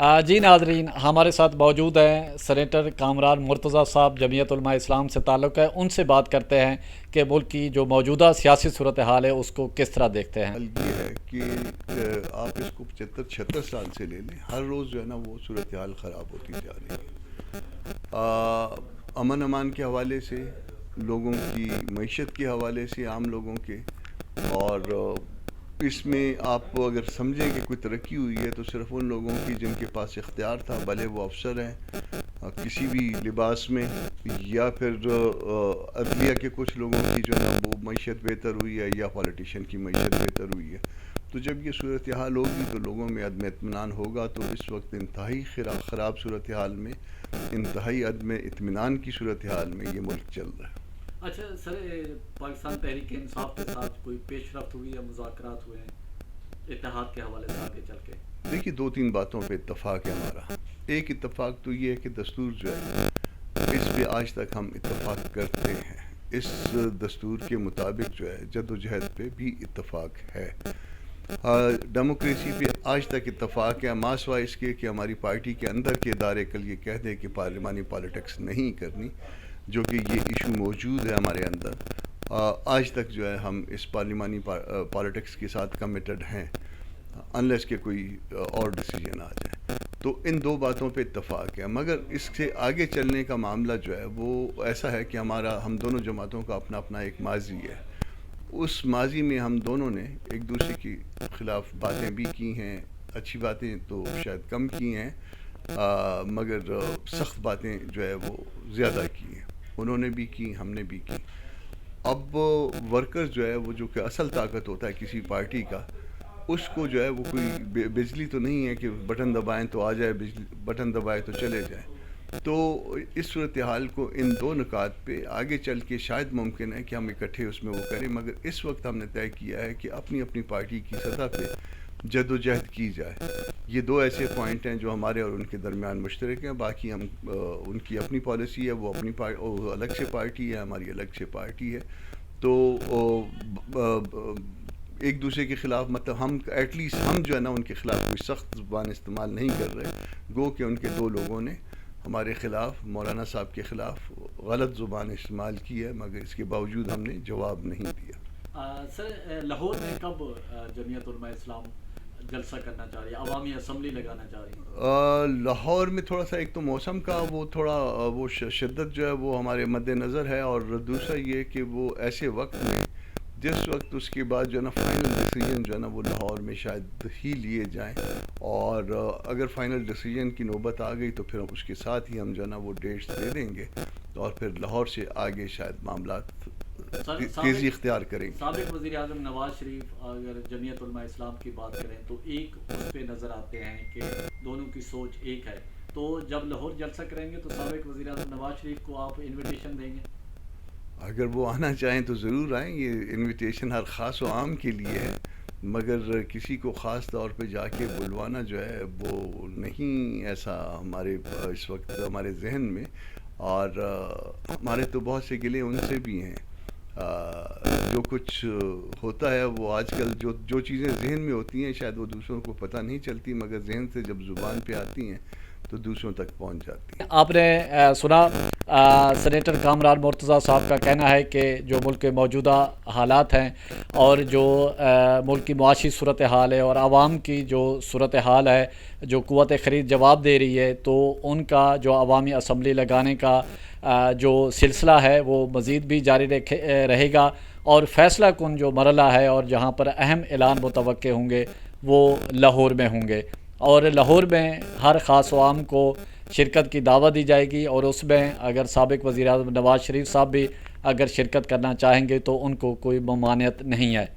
जी नाज़रीन, हमारे साथ मौजूद हैं सेनेटर कामरान मुर्तज़ा साहब, जमीयत उलमा इस्लाम से ताल्लुक़ है। उनसे बात करते हैं कि मुल्क की जो मौजूदा सियासी सूरत हाल है उसको किस तरह देखते हैं। हाल ये है कि आप इसको 75-76 साल से ले लें, हर रोज़ जो है ना वो सूरत हाल ख़राब होती जा रही है। अमन अमान के हवाले से, लोगों की मईशत के हवाले से, आम लोगों के, और इसमें आप अगर समझें कि कोई तरक्की हुई है तो सिर्फ़ उन लोगों की जिनके पास इख्तियार था, भले वो अफसर हैं किसी भी लिबास में, या फिर अदलिया के कुछ लोगों की जो है ना वो मईशत बेहतर हुई है, या पॉलिटिशियन की मईशत बेहतर हुई है। तो जब ये सूरत हाल होगी तो लोगों में अदम इत्मीनान होगा। तो इस वक्त इंतहाई ख़राब सूरत हाल में, इंतहाई अदम इत्मीनान की सूरत हाल में ये मुल्क चल रहा है। अच्छा सर, पाकिस्तान तहरीक इंसाफ के साथ कोई पेशरफ्त हुई या मुज़ाकरात हुए हैं इत्तेहाद के हवाले से आगे चल के? देखिए, 2-3 बातों पे इत्तफाक है हमारा। एक इत्तफाक तो ये है कि दस्तूर जो है इस पे आज तक हम इत्तफाक करते हैं। इस दस्तूर के मुताबिक जो है जद्दोजहद पे भी इत्तफाक है। डेमोक्रेसी पे आज तक इत्तफाक है, मासवा इसके कि हमारी पार्टी के अंदर के इदारे कल ये कह दें कि पार्लिमानी पॉलिटिक्स नहीं करनी, जो कि ये इशू मौजूद है हमारे अंदर। आज तक जो है हम इस पार्लिमानी पॉलिटिक्स के साथ कमिटेड हैं, अनलेस के कोई और डिसीजन आ जाए। तो इन दो बातों पे इत्तफाक है, मगर इससे आगे चलने का मामला जो है वो ऐसा है कि हम दोनों जमातों का अपना अपना एक माजी है। उस माजी में हम दोनों ने एक दूसरे के ख़िलाफ़ बातें भी की हैं, अच्छी बातें तो शायद कम की हैं, मगर सख्त बातें जो है वो ज़्यादा की हैं। उन्होंने भी की, हमने भी की। अब वर्कर्स जो है वो जो कि असल ताकत होता है किसी पार्टी का, उसको जो है वो कोई बिजली तो नहीं है कि बटन दबाएं तो आ जाए बिजली, बटन दबाएं तो चले जाए। तो इस सूरत हाल को इन दो नुकात पे आगे चल के शायद मुमकिन है कि हम इकट्ठे उसमें वो करें, मगर इस वक्त हमने तय किया है कि अपनी अपनी पार्टी की सतह पे जद्दोजहद की जाए। ये दो ऐसे पॉइंट हैं जो हमारे और उनके दरमियान मुश्तरक हैं। बाकी हम उनकी अपनी पॉलिसी है, वो अपनी अलग से पार्टी है, हमारी अलग से पार्टी है। तो एक दूसरे के ख़िलाफ़ मतलब हम एटलीस्ट हम जो है ना उनके ख़िलाफ़ कोई सख्त ज़ुबान इस्तेमाल नहीं कर रहे। गो कि उनके दो लोगों ने हमारे ख़िलाफ़, मौलाना साहब के ख़िलाफ़ गलत ज़ुबान इस्तेमाल की है, मगर इसके बावजूद हमने जवाब नहीं दिया। सर, लाहौर में कब जमीयत उलमा इस्लाम जलसा करना चाह रही है, अवामी असम्बली लगाना चाह रही है? लाहौर में थोड़ा सा एक तो मौसम का वो थोड़ा वो शिद्दत जो है वो हमारे मद्देनज़र है, और दूसरा ये कि वो ऐसे वक्त में जिस वक्त उसके बाद जो है ना फ़ाइनल डिसीजन जो है ना वो लाहौर में शायद ही लिए जाएं, और अगर फ़ाइनल डिसीजन की नौबत आ गई तो फिर उसके साथ ही हम जो है ना वो डेट्स दे देंगे, और फिर लाहौर से आगे शायद मामला तेज़ी इख्तियार करेंगे। साबिक़ वज़ीर आज़म नवाज़ शरीफ अगर जमीयत उलमा इस्लाम की बात करें तो एक उस पे नज़र आते हैं कि दोनों की सोच एक है। तो जब लाहौर जलसा करेंगे तो साबिक़ वज़ीर आज़म नवाज़ शरीफ को आप इन्विटेशन देंगे? अगर वो आना चाहें तो ज़रूर आएँ। ये इनविटेशन हर ख़ास व आम के लिए है, मगर किसी को ख़ास तौर पे जाके बुलवाना जो है वो नहीं ऐसा हमारे इस वक्त हमारे जहन में। और हमारे तो बहुत से गिले उनसे भी हैं। जो कुछ होता है वो आजकल जो चीज़ें जहन में होती हैं शायद वो दूसरों को पता नहीं चलती, मगर जहन से जब ज़ुबान पे आती हैं तो दूसरों तक पहुंच जाती है। आपने सुना सेनेटर कामरान मुर्तज़ा साहब का कहना है कि जो मुल्क के मौजूदा हालात हैं और जो मुल्क की मुआशी सूरत हाल है और आवाम की जो सूरत हाल है, जो क़ुव्वत ख़रीद जवाब दे रही है, तो उनका जो अवामी असम्बली लगाने का जो सिलसिला है वो मज़ीद भी जारी रहेगा, और फ़ैसला कुन जो मरला है और जहाँ पर अहम ऐलान मुतवक्के होंगे वो लाहौर में होंगे, और लाहौर में हर ख़ास आवाम को शिरकत की दावत दी जाएगी। और उसमें अगर साबिक़ वज़ीर आज़म नवाज़ शरीफ साहब भी अगर शिरकत करना चाहेंगे तो उनको कोई ममानियत नहीं है।